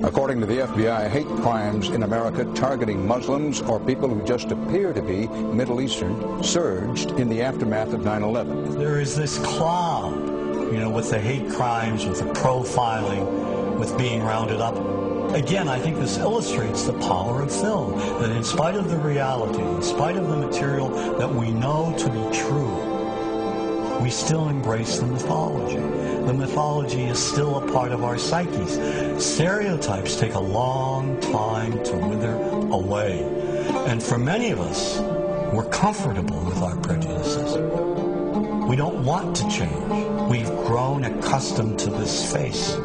According to the FBI, hate crimes in America targeting Muslims or people who just appear to be Middle Eastern surged in the aftermath of 9/11. There is this cloud, with the hate crimes, with the profiling, with being rounded up. Again, I think this illustrates the power of film, that in spite of the reality, in spite of the material that we know to be true, we still embrace the mythology. The mythology is still a part of our psyches. Stereotypes take a long time to wither away. And for many of us, we're comfortable with our prejudices. We don't want to change. We've grown accustomed to this face.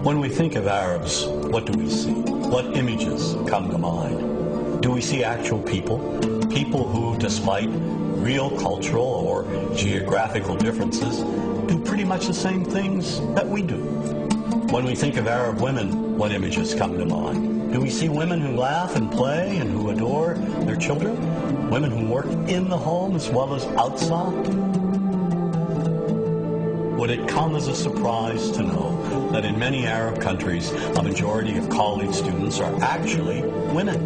When we think of Arabs, what do we see? What images come to mind? Do we see actual people? People who, despite real cultural or geographical differences, do pretty much the same things that we do. When we think of Arab women, what images come to mind? Do we see women who laugh and play and who adore their children? Women who work in the home as well as outside? Would it come as a surprise to know that in many Arab countries, a majority of college students are actually women?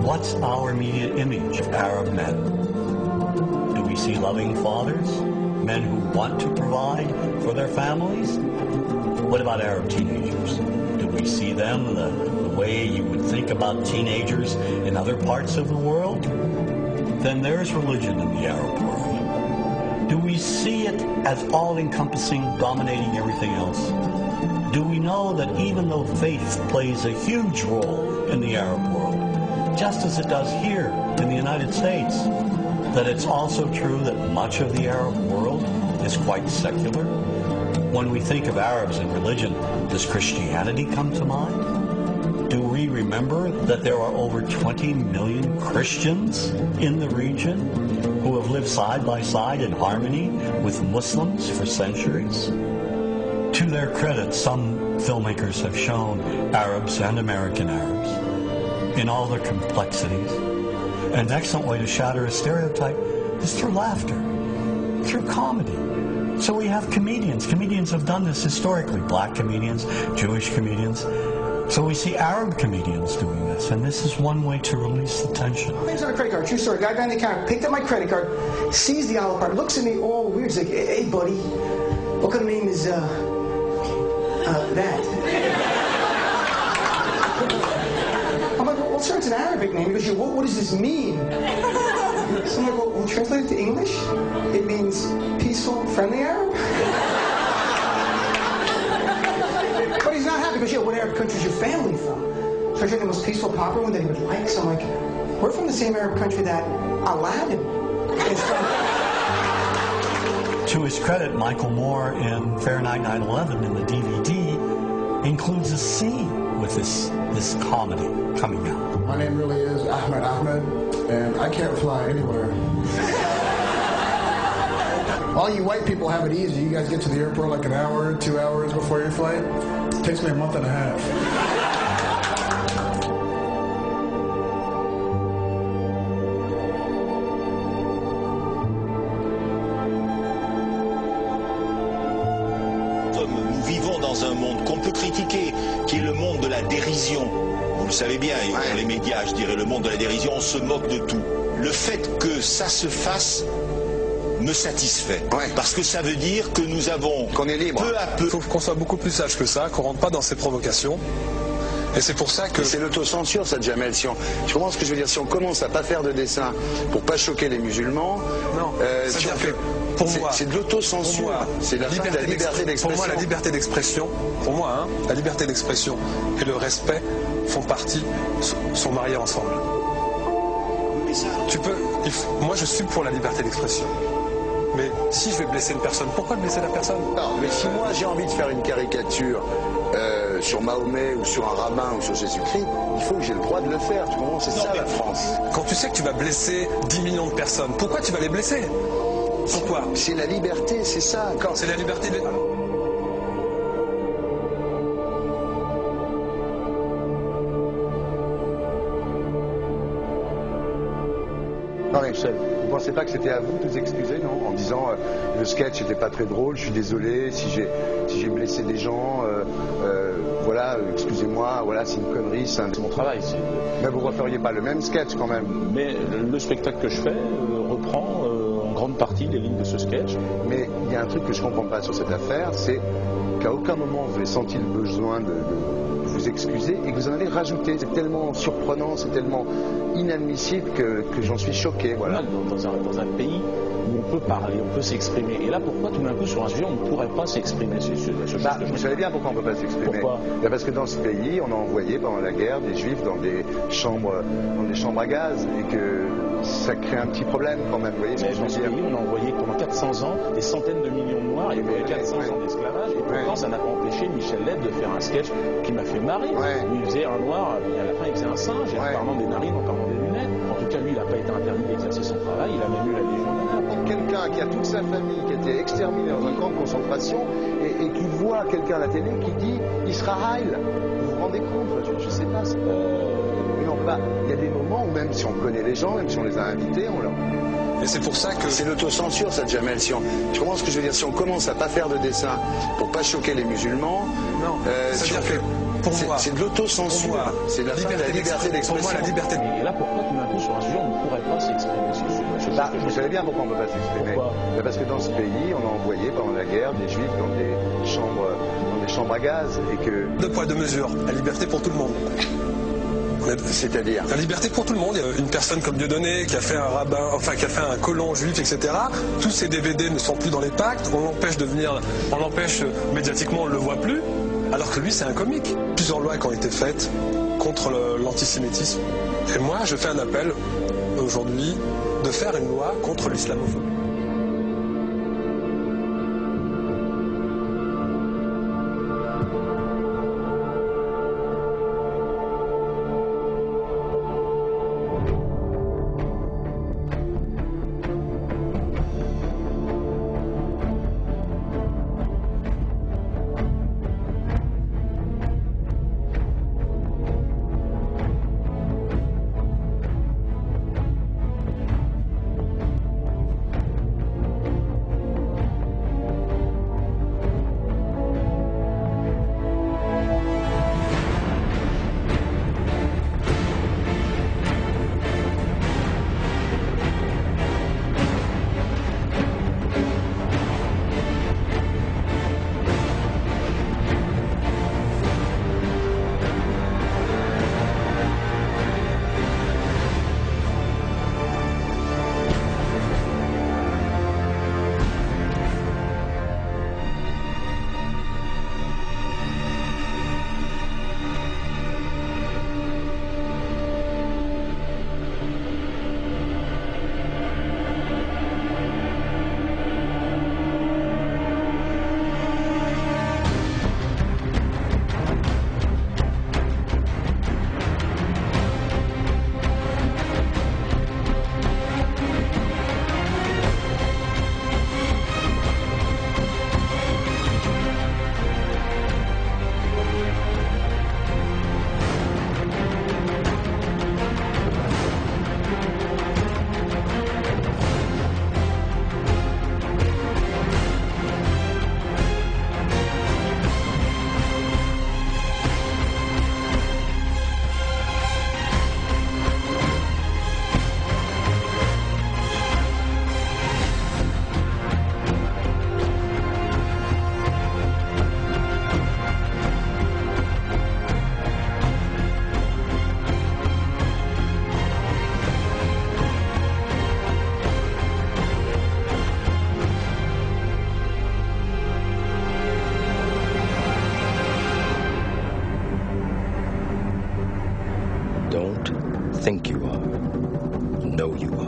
What's our immediate image of Arab men? Do we see loving fathers? Men who want to provide for their families? What about Arab teenagers? Do we see them the way you would think about teenagers in other parts of the world? Then there's religion in the Arab world. Do we see it as all-encompassing, dominating everything else? Do we know that even though faith plays a huge role in the Arab world, just as it does here in the United States, that it's also true that much of the Arab world is quite secular? When we think of Arabs and religion, does Christianity come to mind? Do we remember that there are over 20 million Christians in the region who have lived side by side in harmony with Muslims for centuries? To their credit, some filmmakers have shown Arabs and American Arabs in all their complexities. An excellent way to shatter a stereotype is through laughter, through comedy. So we have comedians. Comedians have done this historically. Black comedians, Jewish comedians. So we see Arab comedians doing this, and this is one way to release the tension. My name's on a credit card, true story. Guy behind the counter picked up my credit card, sees the olive card, looks at me all weird. He's like, hey, buddy, what kind of name is, that? I'm like, well, sir, it's an Arabic name. He goes, yeah, what does this mean? So I'm like, well, translate it to English? It means peaceful, friendly Arab? But he's not happy because, yeah, what Arab country is your family from? So I tried the most peaceful, popular one that he would like. So I'm like, we're from the same Arab country that Aladdin is from. To his credit, Michael Moore in Fahrenheit 9/11 in the DVD includes a scene with this comedy coming out. My name really is Ahmed, and I can't fly anywhere. All you white people have it easy. You guys get to the airport like an hour, 2 hours before your flight. It takes me a month and a half. Nous vivons dans un monde qu'on peut critiquer, qui est le monde de la dérision. Vous le savez bien, dans les médias, je dirais le monde de la dérision, on se moque de tout. Le fait que ça se fasse me satisfait. Parce que ça veut dire que nous avons, qu'on est libre. Peu à peu... Il faut qu'on soit beaucoup plus sage que ça, qu'on rentre pas dans ces provocations. Et c'est pour ça que... C'est l'autocensure, ça, Jamel. Tu comprends ce que je veux dire? Si on commence à pas faire de dessin pour pas choquer les musulmans... Non, pour moi, c'est de l'autocensure. C'est la liberté d'expression. Pour moi, la liberté d'expression, la liberté d'expression et le respect font partie, sont mariés ensemble. Moi, je suis pour la liberté d'expression. Mais si je vais blesser une personne, pourquoi blesser la personne? Non, mais si moi j'ai envie de faire une caricature sur Mahomet ou sur un rabbin ou sur Jésus-Christ, il faut que j'ai le droit de le faire. Tu comprends? C'est ça la France. Quand tu sais que tu vas blesser 10 millions de personnes, pourquoi tu vas les blesser? Pourquoi? C'est la liberté, c'est ça. C'est la liberté de... Non, mais tout seul. Vous ne pensez pas que c'était à vous de vous excuser, non? En disant le sketch n'était pas très drôle, je suis désolé si j'ai blessé des gens, voilà, excusez-moi, voilà, c'est une connerie. C'est mon travail. Mais vous ne referiez pas le même sketch quand même? Mais le spectacle que je fais reprend en grande partie les lignes de ce sketch. Mais il y a un truc que je ne comprends pas sur cette affaire, c'est qu'à aucun moment vous avez senti le besoin de vous excuser et que vous en avez rajouté. C'est tellement surprenant, c'est tellement inadmissible que j'en suis choqué. Voilà. Dans un pays où on peut parler, on peut s'exprimer. Et là, pourquoi tout d'un coup, sur un sujet, on ne pourrait pas s'exprimer? Vous savez bien pourquoi on ne peut pas s'exprimer? Pourquoi? Parce que dans ce pays, on a envoyé pendant la guerre des juifs dans des chambres à gaz et que ça crée un petit problème quand même. Vous voyez ce que je veux dire? Dans ce pays, on a envoyé pendant 400 ans des centaines de millions de Noirs, il y avait 400 ans d'esclavage, et pourtant ça n'a pas empêché Michel Leb de faire un sketch qui m'a fait marrer, où il faisait un noir, et à la fin il faisait un singe, en parlant des narines, en parlant des lunettes. En tout cas, lui, il n'a pas été interdit d'exercer son travail, il a même eu la Légion d'honneur. Quelqu'un qui a toute sa famille qui a été exterminée dans un camp de concentration et qui voit quelqu'un à la télé qui dit Israël, vous vous rendez compte? Je ne sais pas. Il y a des moments où même si on connaît les gens, même si on les a invités, on leur... Et c'est pour ça que... C'est l'autocensure, ça, Jamel. Tu comprends ce que je veux dire? Si on commence à pas faire de dessin pour pas choquer les musulmans... Non, c'est-à-dire que pour moi... C'est de l'autocensure. C'est la liberté d'expression. Pour moi, la liberté... Et là, pourquoi tout d'un coup, sur un sujet, on ne pourrait pas s'exprimer? Vous savez bien pourquoi on ne peut pas s'exprimer. Parce que dans ce pays, on a envoyé pendant la guerre des juifs dans des chambres à gaz et que... Deux poids, deux mesures. La liberté pour tout le monde. C'est-à-dire la liberté pour tout le monde. Une personne comme Dieudonné qui a fait un rabbin, enfin qui a fait un colon juif, etc. Tous ces DVD ne sont plus dans les pactes. On l'empêche médiatiquement, on ne le voit plus. Alors que lui, c'est un comique. Plusieurs lois qui ont été faites contre l'antisémitisme. Et moi, je fais un appel aujourd'hui de faire une loi contre l'islamophobie. Don't think you are. Know you are.